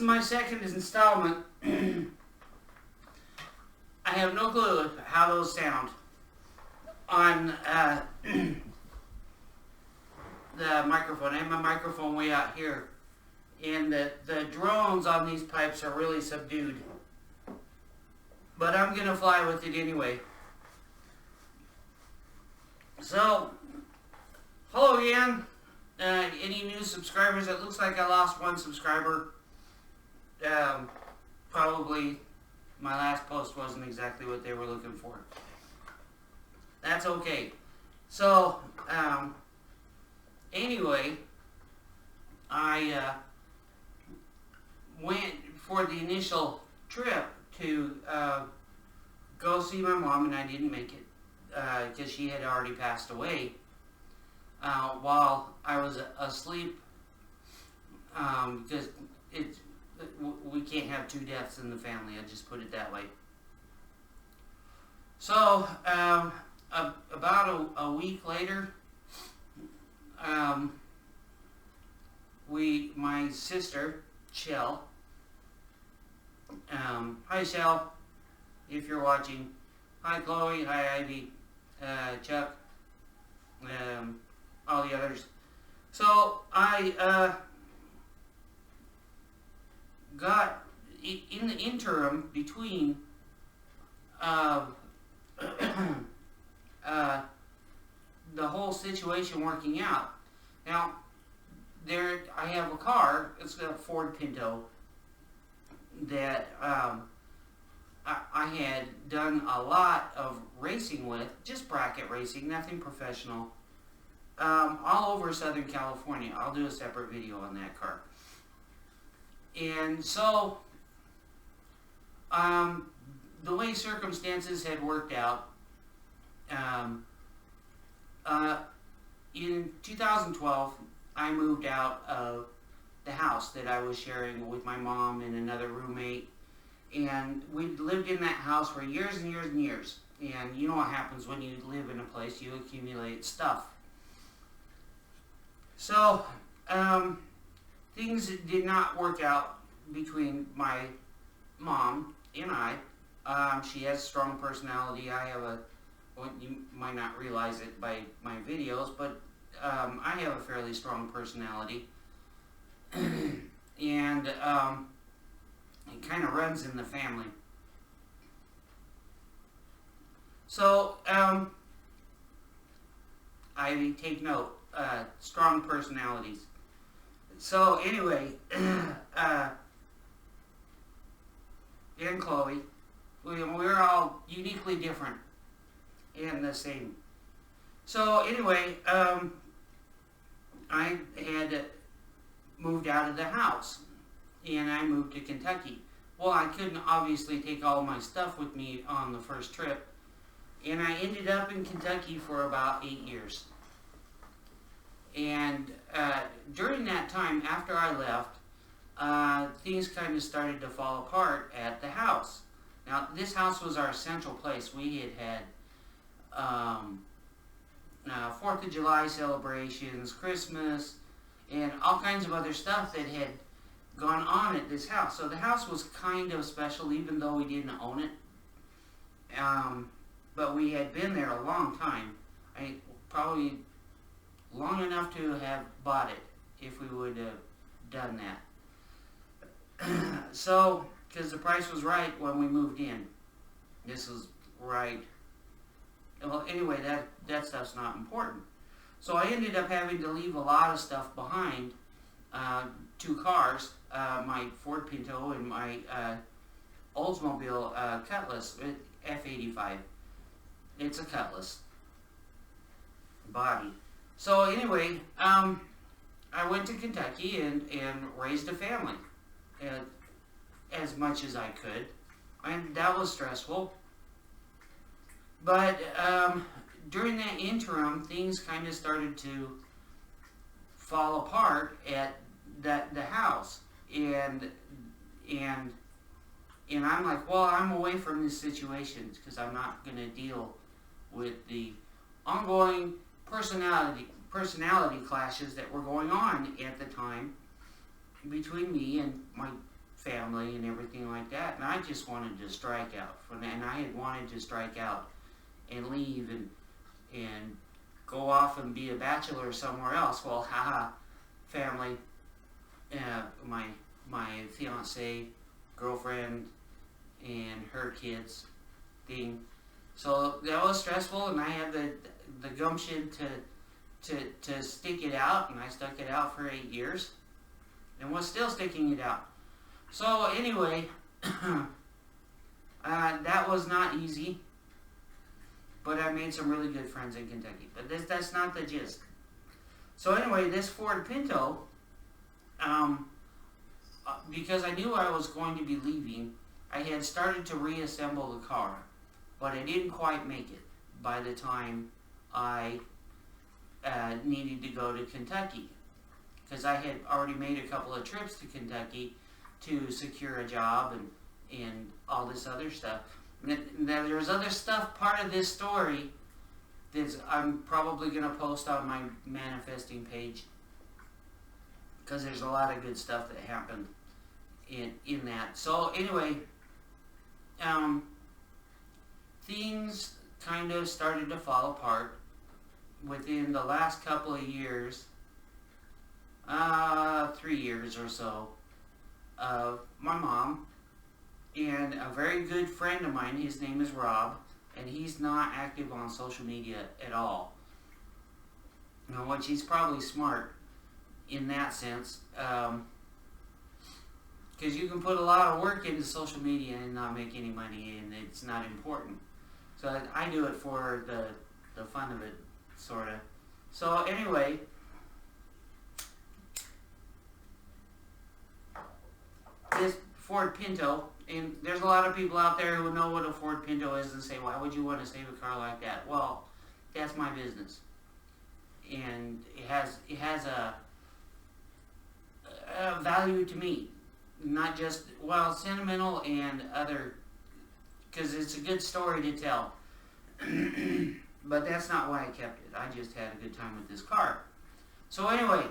is my second installment. I have no clue how those sound on the microphone. I have my microphone way out here, and the drones on these pipes are really subdued. But I'm gonna fly with it anyway. So, hello again. Any new subscribers? It looks like I lost one subscriber. Probably my last post wasn't exactly what they were looking for. That's okay. So, anyway, I went for the initial trip to go see my mom, and I didn't make it because she had already passed away while I was asleep, because we can't have two deaths in the family. I just put it that way. So about a week later, my sister Shell, hi Shell, if you're watching. Hi Chloe, hi Ivy, Chuck, all the others. So I got in the interim between the whole situation working out. Now, I have a car. It's a Ford Pinto that I had done a lot of racing with, just bracket racing, nothing professional, all over Southern California. I'll do a separate video on that car. And so, the way circumstances had worked out, in 2012, I moved out of the house that I was sharing with my mom and another roommate. And we lived in that house for years and years and years. And you know what happens when you live in a place, you accumulate stuff. So, things did not work out between my mom and I. She has a strong personality. I have well, you might not realize it by my videos, but I have a fairly strong personality. And it kind of runs in the family. So, I take note, strong personalities. So anyway, and Chloe, we're all uniquely different and the same. So anyway, I had moved out of the house, and I moved to Kentucky. Well, I couldn't obviously take all my stuff with me on the first trip, and I ended up in Kentucky for about 8 years. And during that time, after I left, things kind of started to fall apart at the house. Now, this house was our central place. We had 4th of July celebrations, Christmas, and all kinds of other stuff that had gone on at this house. So the house was kind of special, even though we didn't own it. But we had been there a long time. Probably long enough to have bought it if we would have done that. So, because the price was right when we moved in. This was right. Well, anyway, that stuff's not important. So I ended up having to leave a lot of stuff behind. 2 cars, my Ford Pinto and my Oldsmobile Cutlass, F85. It's a Cutlass body. So anyway, I went to Kentucky and raised a family as much as I could, and that was stressful. But during that interim, things kind of started to fall apart at the house, and I'm like, well, I'm away from this situation because I'm not going to deal with the ongoing personality clashes that were going on at the time between me and my family and everything like that, and I just wanted to strike out. And I had wanted to strike out and leave and go off and be a bachelor somewhere else. Well, haha, family, my fiance, girlfriend, and her kids thing. So that was stressful, and I had the gumption to stick it out, and I stuck it out for 8 years, and was still sticking it out. So anyway, that was not easy, but I made some really good friends in Kentucky. But that's not the gist. So anyway, this Ford Pinto, because I knew I was going to be leaving, I had started to reassemble the car, but I didn't quite make it by the time I needed to go to Kentucky, because I had already made a couple of trips to Kentucky to secure a job and all this other stuff. Now there's other stuff, part of this story, that I'm probably going to post on my manifesting page, because there's a lot of good stuff that happened in that. So anyway, things kind of started to fall apart within the last couple of years, 3 years or so, of my mom and a very good friend of mine. His name is Rob, and he's not active on social media at all. Now, which he's probably smart in that sense, because you can put a lot of work into social media and not make any money, and it's not important. So I do it for the fun of it, sort of. So anyway, this Ford Pinto, and there's a lot of people out there who know what a Ford Pinto is and say, why would you want to save a car like that? Well, that's my business. And it has a value to me. Not just, well, sentimental and other, because it's a good story to tell. But that's not why I kept it. I just had a good time with this car. So anyway,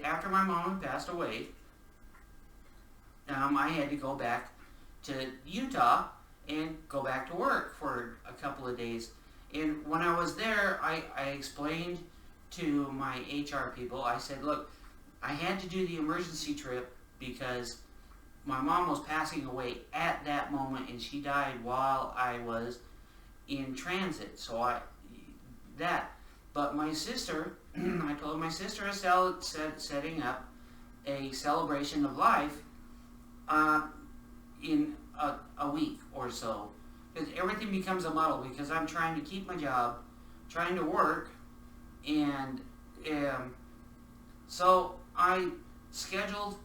after my mom passed away, I had to go back to Utah and go back to work for a couple of days. And when I was there, I explained to my HR people, I said, look, I had to do the emergency trip because my mom was passing away at that moment, and she died while I was in transit. So but my sister, I told my sister is setting up a celebration of life in a week or so. Because everything becomes a muddle, because I'm trying to keep my job, trying to work, and so I scheduled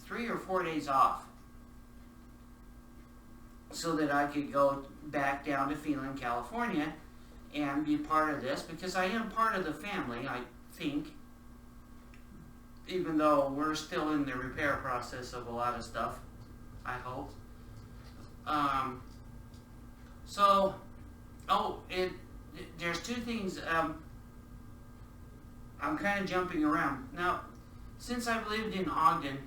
3 or 4 days off so that I could go back down to Phelan, California, and be part of this, because I am part of the family, I think, even though we're still in the repair process of a lot of stuff, I hope. There's two things. I'm kind of jumping around. Now, since I've lived in Ogden,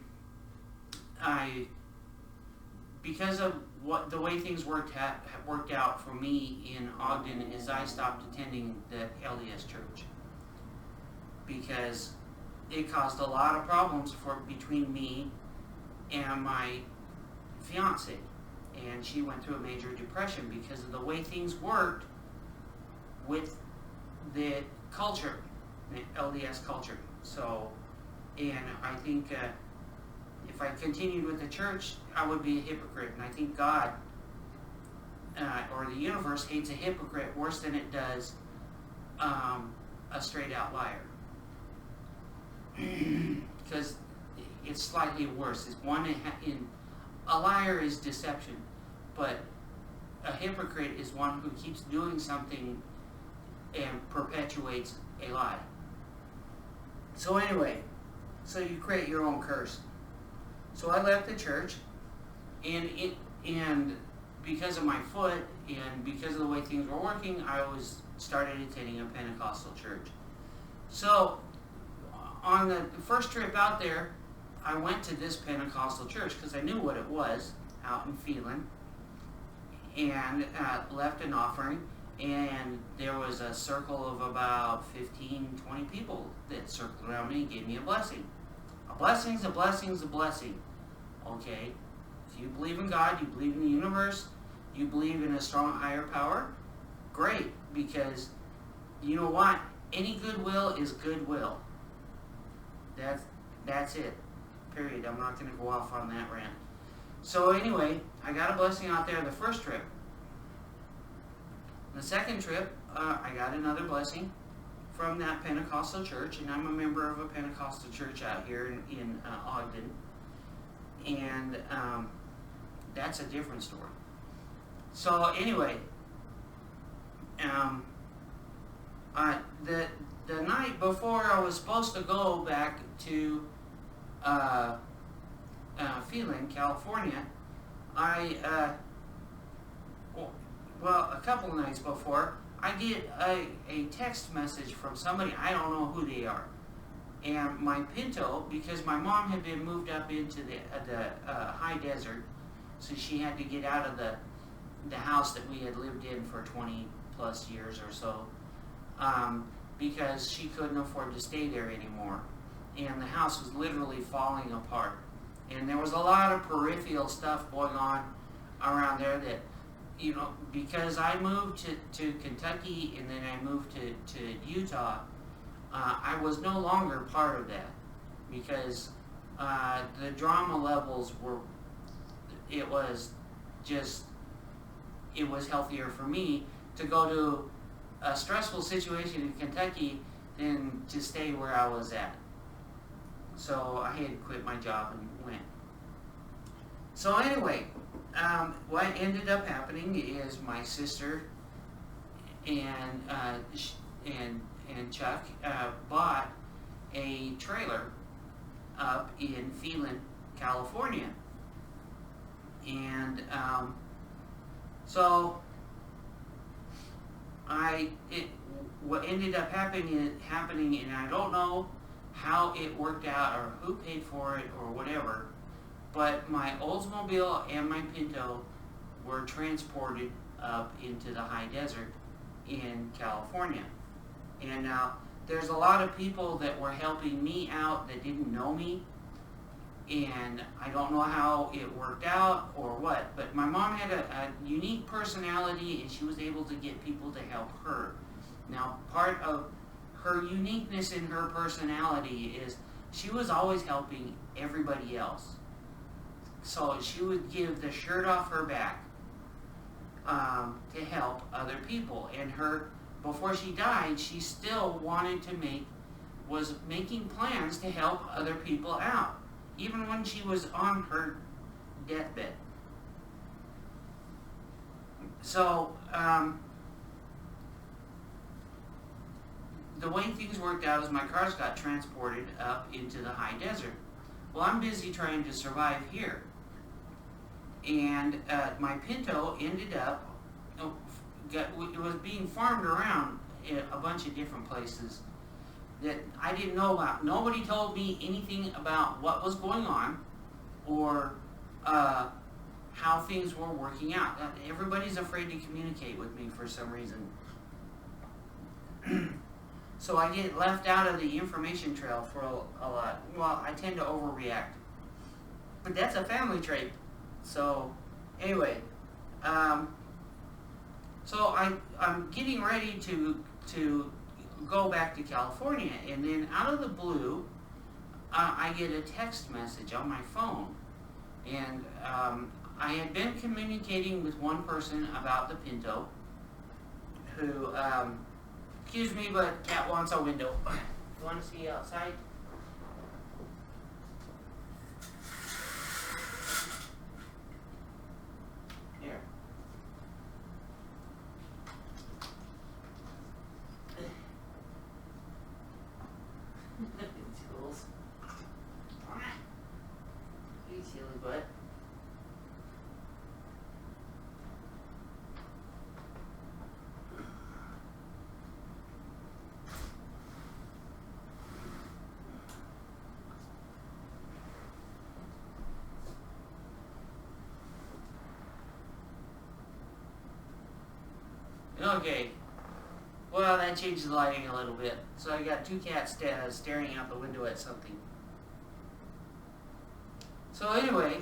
because of the way things worked out for me in Ogden, is I stopped attending the LDS church, because it caused a lot of problems between me and my fiance, and she went through a major depression because of the way things worked with the culture, the LDS culture. So, and I think if I continued with the church, I would be a hypocrite, and I think God or the universe hates a hypocrite worse than it does a straight out liar, because it's slightly worse. It's a liar is deception, but a hypocrite is one who keeps doing something and perpetuates a lie. So anyway, so you create your own curse. So I left the church, and because of my foot and because of the way things were working, I started attending a Pentecostal church. So on the first trip out there, I went to this Pentecostal church because I knew what it was out in Phelan, and left an offering. And there was a circle of about 15, 20 people that circled around me and gave me a blessing. A blessing's a blessing's a blessing. Okay? If you believe in God, you believe in the universe, you believe in a strong higher power, great. Because you know what? Any goodwill is goodwill. That's it. Period. I'm not going to go off on that rant. So anyway, I got a blessing out there the first trip. The second trip, I got another blessing from that Pentecostal church, and I'm a member of a Pentecostal church out here in Ogden, and that's a different story. So anyway, the night before I was supposed to go back to Phelan, California, a couple of nights before, I get a text message from somebody, I don't know who they are. And my Pinto, because my mom had been moved up into the high desert, so she had to get out of the house that we had lived in for 20 plus years or so, because she couldn't afford to stay there anymore. And the house was literally falling apart. And there was a lot of peripheral stuff going on around there that, you know, because I moved to Kentucky and then I moved to Utah, I was no longer part of that, because the drama levels were, it was healthier for me to go to a stressful situation in Kentucky than to stay where I was at. So I had to quit my job and went. So anyway, what ended up happening is my sister and Chuck bought a trailer up in Phelan, California, and so what ended up happening, and I don't know how it worked out or who paid for it or whatever, but my Oldsmobile and my Pinto were transported up into the high desert in California. And now there's a lot of people that were helping me out that didn't know me, and I don't know how it worked out or what, but my mom had a unique personality, and she was able to get people to help her. Now, part of her uniqueness in her personality is she was always helping everybody else. So she would give the shirt off her back to help other people. And before she died, she still was making plans to help other people out, even when she was on her deathbed. So, the way things worked out is my cars got transported up into the high desert. Well, I'm busy trying to survive here. And my Pinto ended up, it was being farmed around in a bunch of different places that I didn't know about. Nobody told me anything about what was going on or how things were working out. Everybody's afraid to communicate with me for some reason. So I get left out of the information trail for a lot. Well, I tend to overreact. But that's a family trait. So, anyway, so I'm getting ready to go back to California, and then out of the blue, I get a text message on my phone, and I had been communicating with one person about the Pinto, who, excuse me, but cat wants a window. You want to see outside? Here. Tools. You silly butt. Okay. Well, that changes the lighting a little bit. So I got two cats staring out the window at something. So anyway,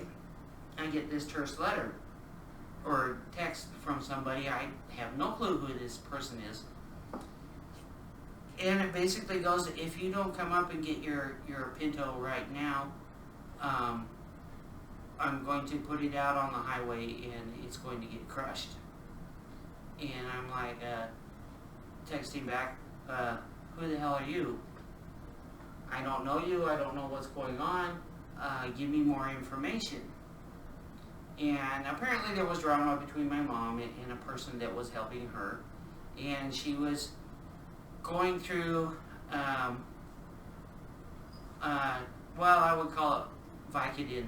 I get this terse letter or text from somebody. I have no clue who this person is. And it basically goes, if you don't come up and get your Pinto right now, I'm going to put it out on the highway and it's going to get crushed. And I'm like, texting back, who the hell are you? I don't know you, I don't know what's going on, give me more information. And apparently there was drama between my mom and a person that was helping her. And she was going through, well, I would call it Vicodin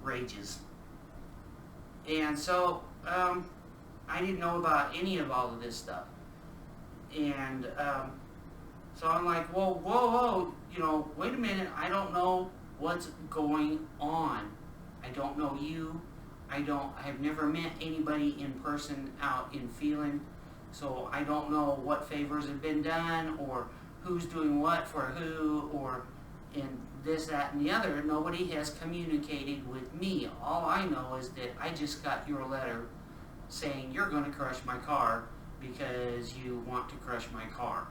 rages. And so, I didn't know about any of all of this stuff. And so I'm like, whoa, wait a minute, I don't know what's going on. I don't know you. I've never met anybody in person out in Phelan, so I don't know what favors have been done or who's doing what for who or in this, that, and the other. Nobody has communicated with me. All I know is that I just got your letter saying you're going to crush my car because you want to crush my car.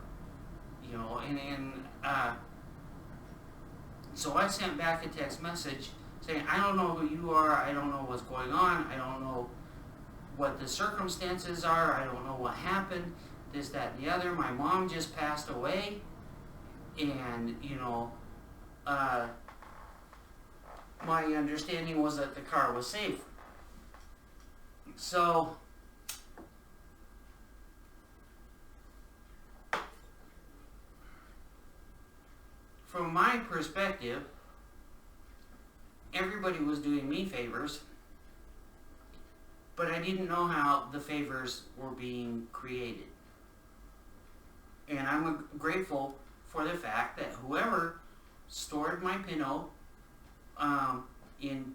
So I sent back a text message saying, I don't know who you are, I don't know what's going on, I don't know what the circumstances are, I don't know what happened, this, that, and the other. My mom just passed away, and, my understanding was that the car was safe. So, from my perspective, everybody was doing me favors, but I didn't know how the favors were being created. And I'm grateful for the fact that whoever stored my Pinto in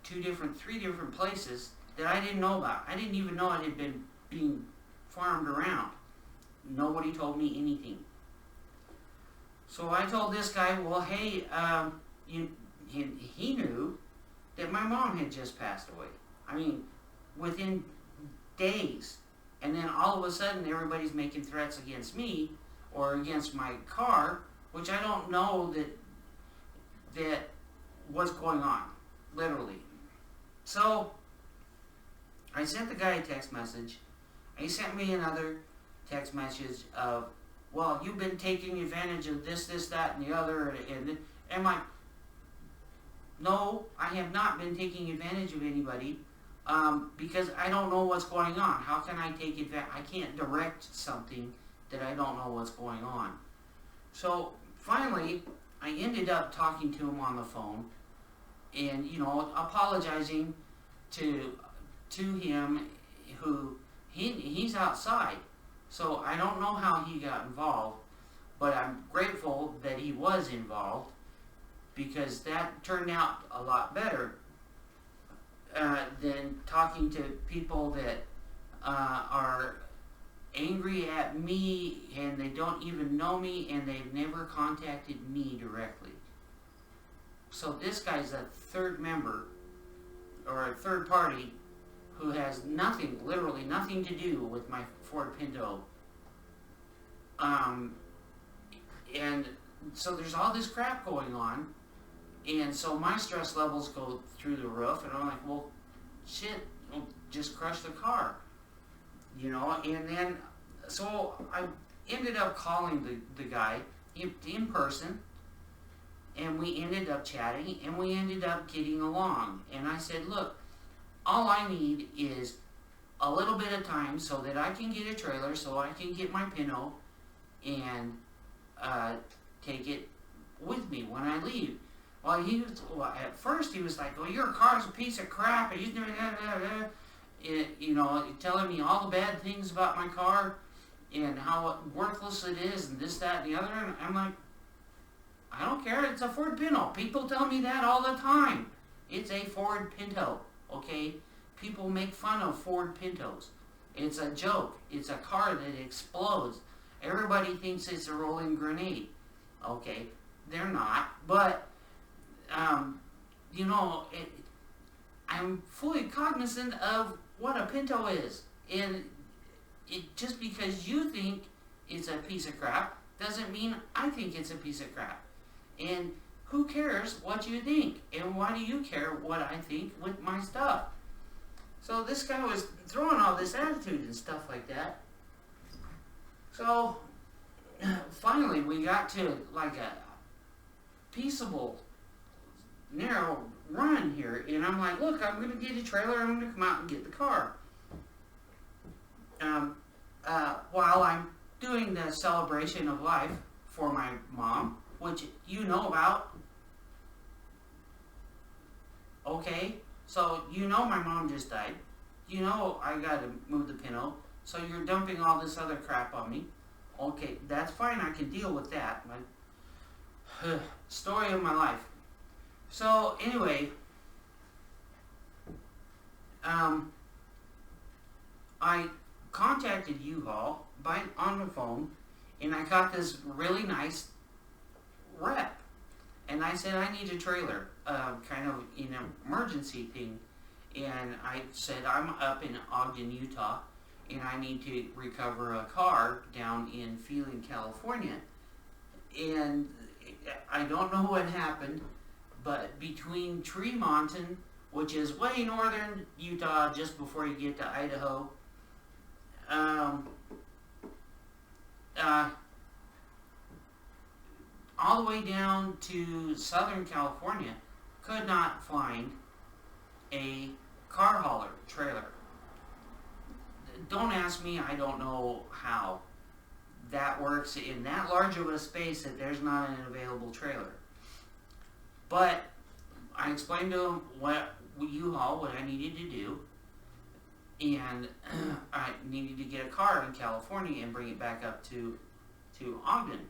three different places that I didn't know about. I didn't even know it had been being farmed around. Nobody told me anything. So I told this guy, well, hey, he knew that my mom had just passed away. I mean, within days. And then all of a sudden, everybody's making threats against me or against my car, which I don't know that what's going on, literally. So I sent the guy a text message. He sent me another text message of, well, you've been taking advantage of this, that, and the other. And I'm like, no, I have not been taking advantage of anybody because I don't know what's going on. How can I take advantage? I can't direct something that I don't know what's going on. So finally, I ended up talking to him on the phone and, apologizing to him who he's outside. So I don't know how he got involved, but I'm grateful that he was involved because that turned out a lot better than talking to people that are angry at me and they don't even know me and they've never contacted me directly. So this guy's a third member or a third party who has nothing, literally nothing to do with my Ford Pinto. And so there's all this crap going on, and so my stress levels go through the roof, and I'm like, well, shit, just crush the car. And then, so I ended up calling the guy in person, and we ended up chatting, and we ended up getting along. And I said, look, all I need is a little bit of time so that I can get a trailer, so I can get my Pinto and take it with me when I leave. Well, at first he was like, well, your car's a piece of crap, and he's doing telling me all the bad things about my car and how worthless it is and this, that, and the other. And I'm like, I don't care, it's a Ford Pinto. People tell me that all the time. It's a Ford Pinto, okay? People make fun of Ford Pintos. It's a joke. It's a car that explodes. Everybody thinks it's a rolling grenade. Okay, they're not. But, you know, I'm fully cognizant of what a Pinto is. And just because you think it's a piece of crap doesn't mean I think it's a piece of crap. And who cares what you think? And why do you care what I think with my stuff? So this guy was throwing all this attitude and stuff like that. So finally we got to like a peaceable, narrow run here. And I'm like, look, I'm going to get a trailer. I'm going to come out and get the car. While I'm doing the celebration of life for my mom, which you know about. Okay, so you know my mom just died. You know I got to move the Pinto. So you're dumping all this other crap on me. Okay, that's fine. I can deal with that. My story of my life. So anyway, I contacted U-Haul on the phone, and I got this really nice rep. And I said, I need a trailer, kind of an emergency thing. And I said, I'm up in Ogden, Utah, and I need to recover a car down in Phelan, California. And I don't know what happened, but between Tremonton, which is way northern Utah, just before you get to Idaho, all the way down to Southern California, could not find a car hauler trailer. Don't ask me, I don't know how that works in that large of a space that there's not an available trailer. But I explained to him what U-Haul, what I needed to do, and I needed to get a car in California and bring it back up to Ogden.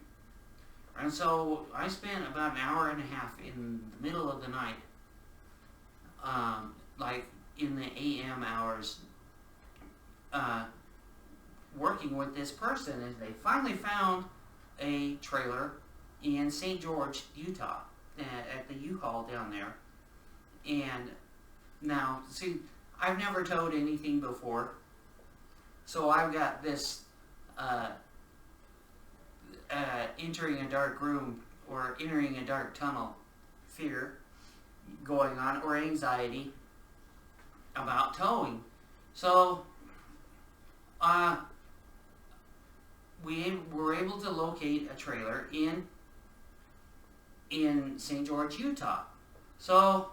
And so I spent about an hour and a half in the middle of the night, like in the AM hours, working with this person, and they finally found a trailer in St. George, Utah, at the U-Haul down there. And now, see, I've never towed anything before, so I've got this entering a dark room or entering a dark tunnel fear going on, or anxiety about towing. So we were able to locate a trailer in St. George, Utah. So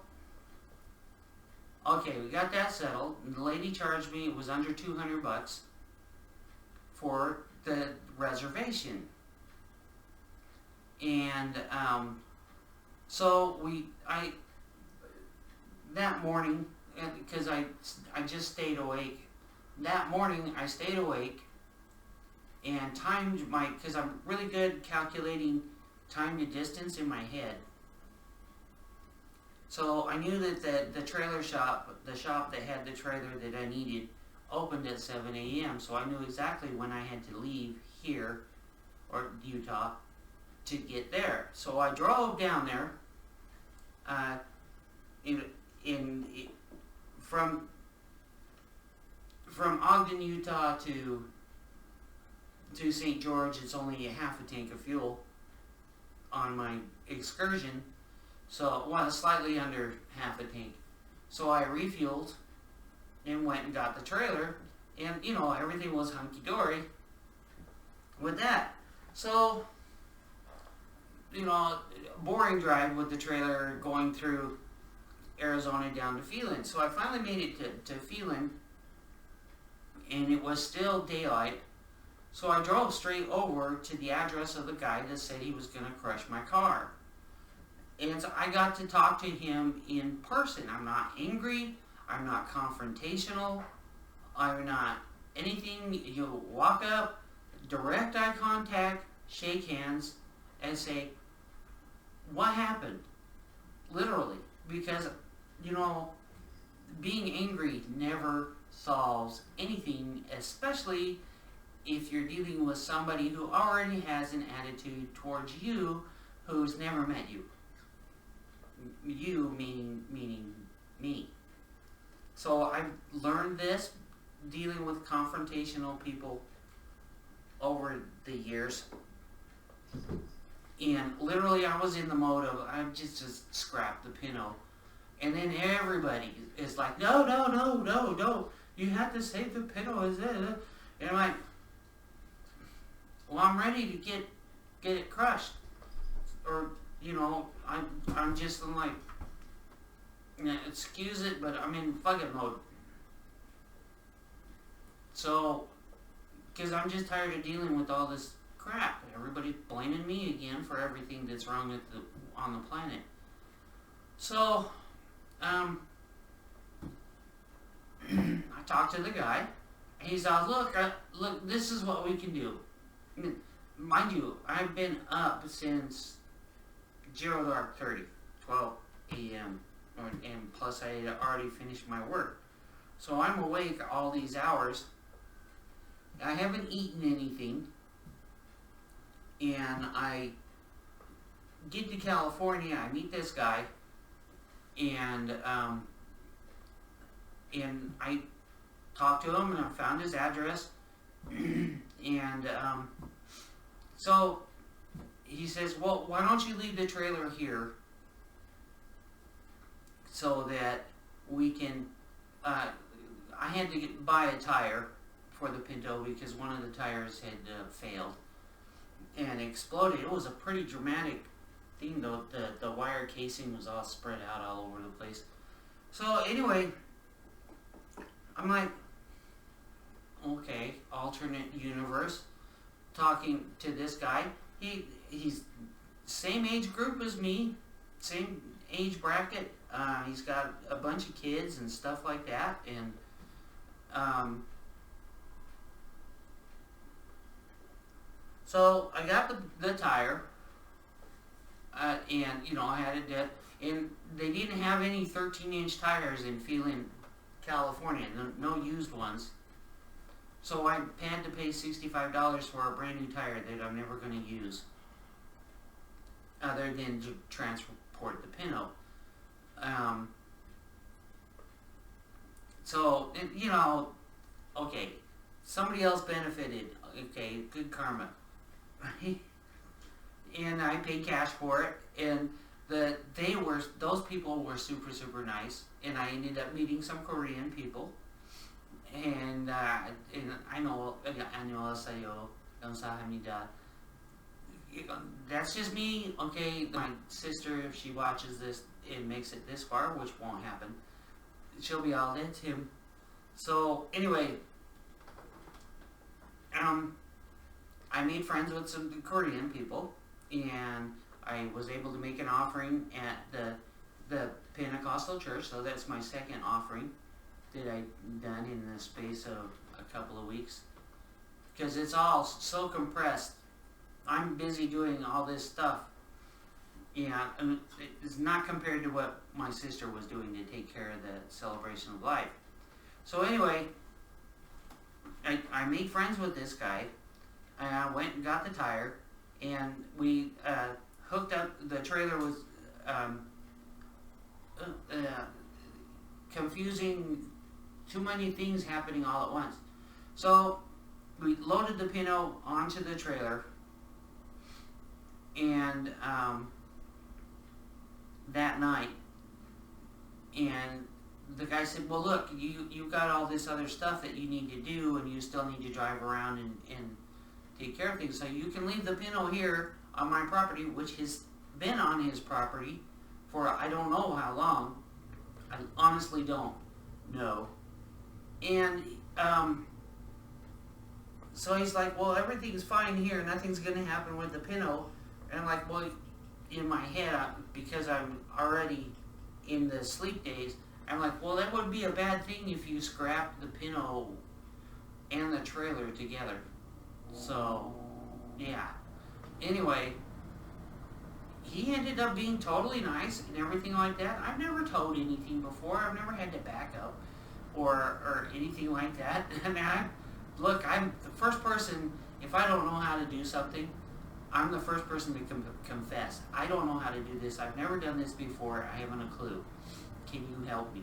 okay, we got that settled, and the lady charged me, it was under $200 for the reservation. And so that morning, because I just stayed awake, that morning I stayed awake and timed because I'm really good calculating time to distance in my head. So I knew that the trailer shop, the shop that had the trailer that I needed, opened at 7 a.m. So I knew exactly when I had to leave here, or Utah, to get there. So I drove down there from Ogden, Utah to St. George. It's only a half a tank of fuel on my excursion. So, well, slightly under half a tank. So I refueled and went and got the trailer, and you know, everything was hunky-dory with that. So, you know, boring drive with the trailer going through Arizona down to Phelan. So I finally made it to Phelan, and it was still daylight. So I drove straight over to the address of the guy that said he was going to crush my car. And so I got to talk to him in person. I'm not angry. I'm not confrontational. I'm not anything. You walk up, direct eye contact, shake hands, and say, what happened? Literally. Because, you know, being angry never solves anything, especially if you're dealing with somebody who already has an attitude towards you who's never met you. You meaning me. So I've learned this dealing with confrontational people over the years. And literally I was in the mode of, I just scrapped the Pinto. And then everybody is like, no, you have to save the Pinto. And I'm like, well, I'm ready to get it crushed. Or, I'm like, excuse it, but I'm in fucking mode. So, because I'm just tired of dealing with all this crap. Everybody's blaming me again for everything that's wrong on the planet. So, I talked to the guy. He said, look, this is what we can do. Mind you, I've been up since 0:30, 12 a.m. And plus I had already finished my work. So I'm awake all these hours. I haven't eaten anything. And I get to California, I meet this guy, and I talked to him and I found his address. And so he says, well, why don't you leave the trailer here so that we can, I had to buy a tire for the Pinto because one of the tires had failed and exploded. It was a pretty dramatic thing though. The wire casing was all spread out all over the place. So anyway, I'm like, okay, alternate universe, talking to this guy. He's same age group as me, same age bracket. He's got a bunch of kids and stuff like that, and so I got the tire, and I had it, and they didn't have any 13-inch tires in Phelan, California, no used ones. So I had to pay $65 for a brand new tire that I'm never going to use, other than to transport the Pinto. So, okay, somebody else benefited. Okay, good karma. And I paid cash for it, and those people were super, super nice, and I ended up meeting some Korean people. And I know, 안녕하세요, 감사합니다. That's just me, okay? My sister, if she watches this and makes it this far, which won't happen, she'll be all into him. So anyway, I made friends with some Korean people, and I was able to make an offering at the Pentecostal church. So that's my second offering that I've done in the space of a couple of weeks, because it's all so compressed. I'm busy doing all this stuff. Yeah, and it's not compared to what my sister was doing to take care of the celebration of life. So anyway, I made friends with this guy. I went and got the tire, and we hooked up. The trailer was confusing, too many things happening all at once. So we loaded the Pinto onto the trailer, and that night, and the guy said, well, look, you've got all this other stuff that you need to do, and you still need to drive around and take care of things, so you can leave the Pinto here on my property, which has been on his property for I don't know how long. I honestly don't know. And so he's like, well, everything's fine here, nothing's going to happen with the Pinto. And I'm like, well, in my head, because I'm already in the sleep days, I'm like, well, that would be a bad thing if you scrapped the Pinto and the trailer together. So, yeah. Anyway, he ended up being totally nice and everything like that. I've never towed anything before. I've never had to back up or anything like that. I mean, I'm the first person. If I don't know how to do something, I'm the first person to confess. I don't know how to do this. I've never done this before. I haven't a clue. Can you help me?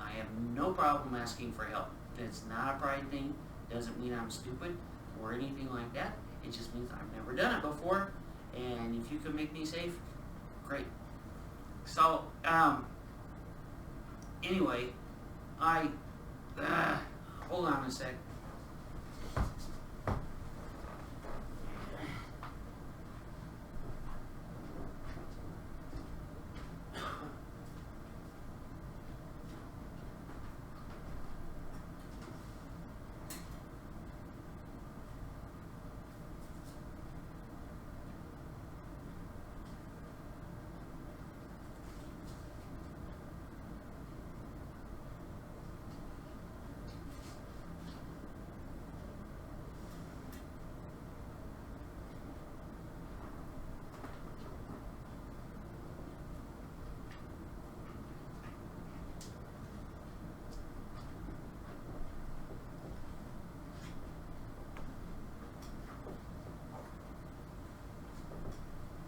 I have no problem asking for help. It's not a pride thing. Doesn't mean I'm stupid or anything like that. It just means I've never done it before. And if you can make me safe, great. So, anyway, hold on a sec.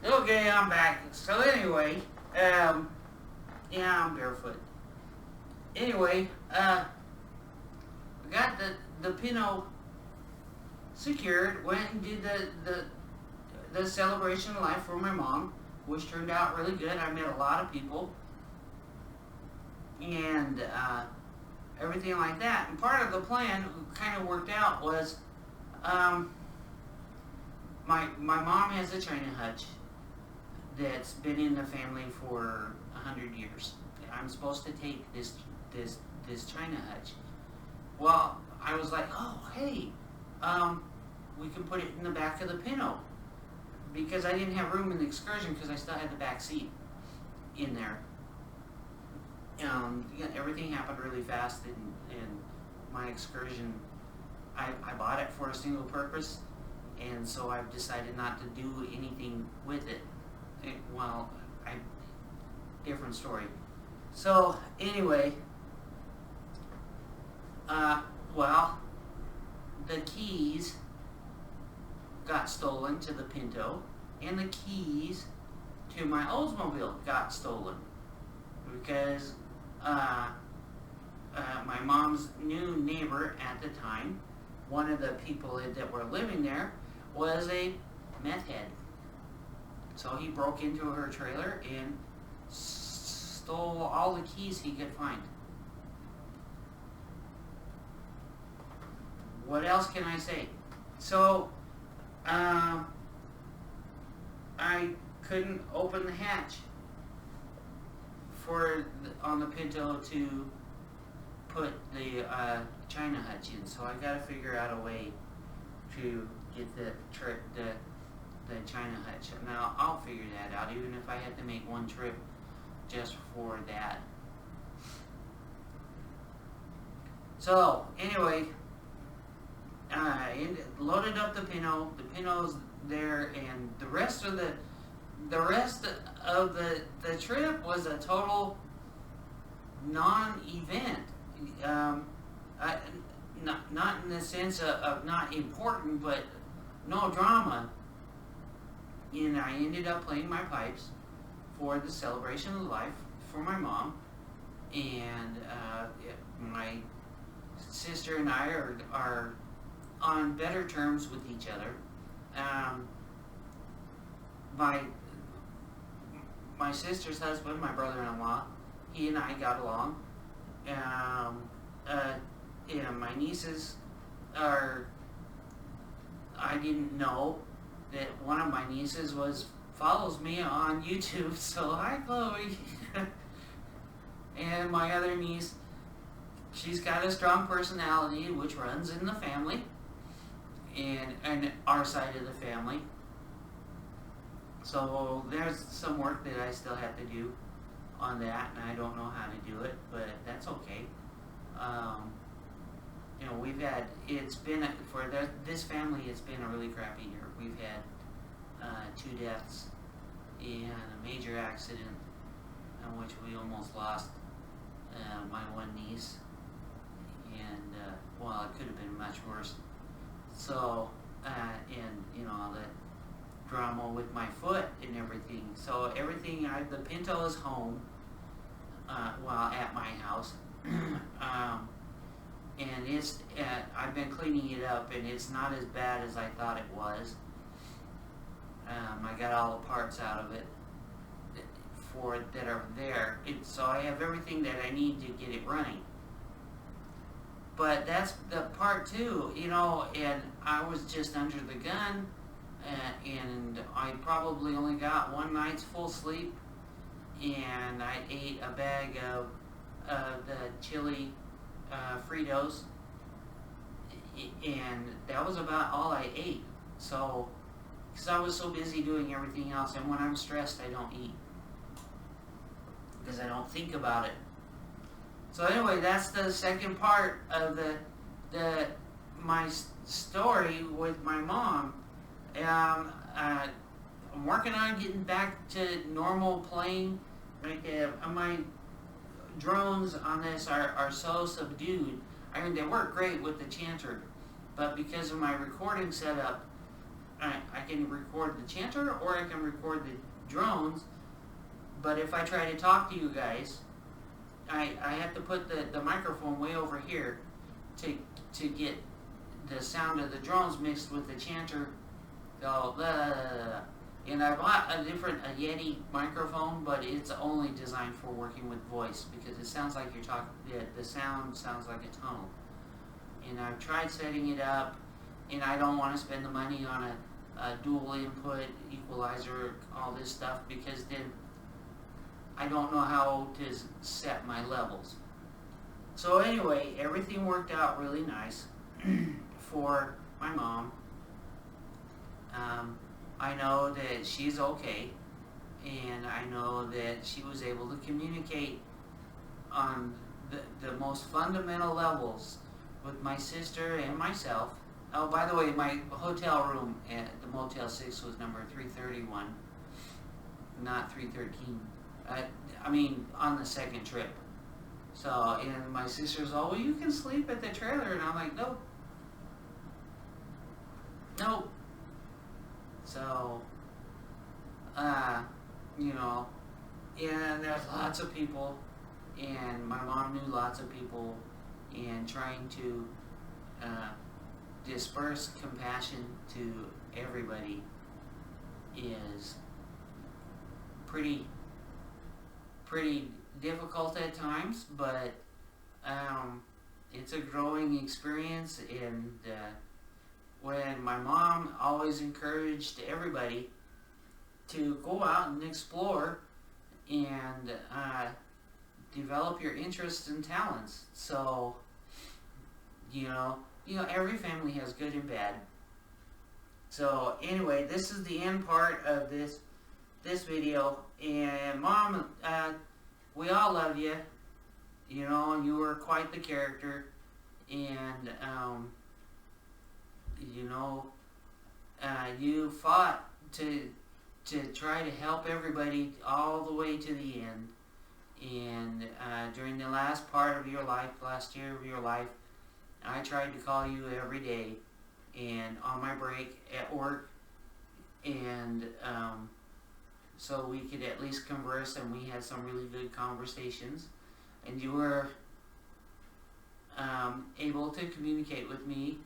Okay, I'm back. So anyway, yeah, I'm barefoot. Anyway, we got the Pinto secured. Went and did the celebration of life for my mom, which turned out really good. I met a lot of people, and everything like that. And part of the plan, kind of worked out, was my mom has a China hutch that's been in the family for 100 years. I'm supposed to take this China hutch. Well, I was like, oh, hey, we can put it in the back of the Pinto, because I didn't have room in the Excursion because I still had the back seat in there. Everything happened really fast, and my Excursion, I bought it for a single purpose, and so I've decided not to do anything with it. Different story. So anyway, the keys got stolen to the Pinto, and the keys to my Oldsmobile got stolen, because my mom's new neighbor at the time, one of the people that were living there, was a meth head. So he broke into her trailer and stole all the keys he could find. What else can I say? So, I couldn't open the hatch on the Pinto to put the China hutch in. So I got to figure out a way to get the China hutch. Now I'll figure that out, even if I had to make one trip just for that. So anyway, loaded up the Pinto. The Pinto's there, and the rest of the trip was a total non-event. Not in the sense of not important, but no drama. And I ended up playing my pipes for the celebration of life for my mom, and my sister and I are on better terms with each other. My sister's husband, my brother-in-law, he and I got along. My nieces I didn't know that one of my nieces follows me on YouTube, so hi Chloe. And my other niece, she's got a strong personality, which runs in the family, and our side of the family. So there's some work that I still have to do on that, and I don't know how to do it, but that's okay. For this family, it's been a really crappy year. We've had 2 deaths and a major accident in which we almost lost my one niece, and well, it could have been much worse. So, and you know, all that drama with my foot and everything. So everything, the Pinto is home, well, at my house. And it's, I've been cleaning it up, and it's not as bad as I thought it was. I got all the parts out of it that are there. So I have everything that I need to get it running. But that's the part two, you know, and I was just under the gun, and I probably only got one night's full sleep, and I ate a bag of the chili Fritos, and that was about all I ate. So, because I was so busy doing everything else, and when I'm stressed, I don't eat, because I don't think about it. So anyway, that's the second part of my story with my mom. I'm working on getting back to normal playing. Like my drones on this are so subdued. I mean, they work great with the chanter, but because of my recording setup, I can record the chanter or I can record the drones. But if I try to talk to you guys, I have to put the microphone way over here to get the sound of the drones mixed with the chanter. So, and I bought a Yeti microphone, but it's only designed for working with voice, because it sounds like you're talking. The sound sounds like a tunnel. And I've tried setting it up, and I don't want to spend the money on a dual input equalizer, all this stuff, because then I don't know how to set my levels. So anyway, everything worked out really nice for my mom. I know that she's okay, and I know that she was able to communicate on the most fundamental levels with my sister and myself. Oh, by the way, my hotel room at the Motel 6 was number 331, not 313. I mean, on the second trip. So, and my sister's, oh, well, you can sleep at the trailer. And I'm like, nope. Nope. So, you know, and there's lots of people, and my mom knew lots of people, and trying to disperse compassion to everybody is pretty difficult at times, but it's a growing experience. And when my mom always encouraged everybody to go out and explore and develop your interests and talents. So, you know, every family has good and bad. So anyway, this is the end part of this video. And Mom, we all love you. You know, you were quite the character, and you know, you fought to try to help everybody all the way to the end. And during the last part of your life, last year of your life, I tried to call you every day, and on my break at work, and so we could at least converse, and we had some really good conversations, and you were able to communicate with me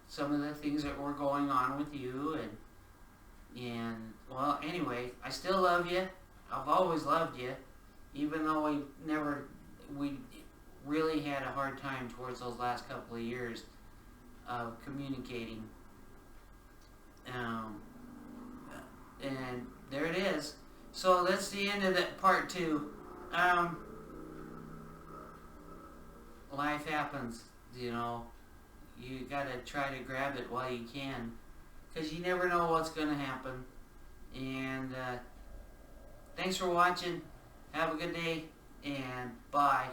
some of the things that were going on with you, and well, anyway, I still love you. I've always loved you, even though we really had a hard time towards those last couple of years of communicating. And there it is. So that's the end of that part 2. Life happens, you know. You gotta try to grab it while you can, because you never know what's gonna happen. And thanks for watching. Have a good day, and bye.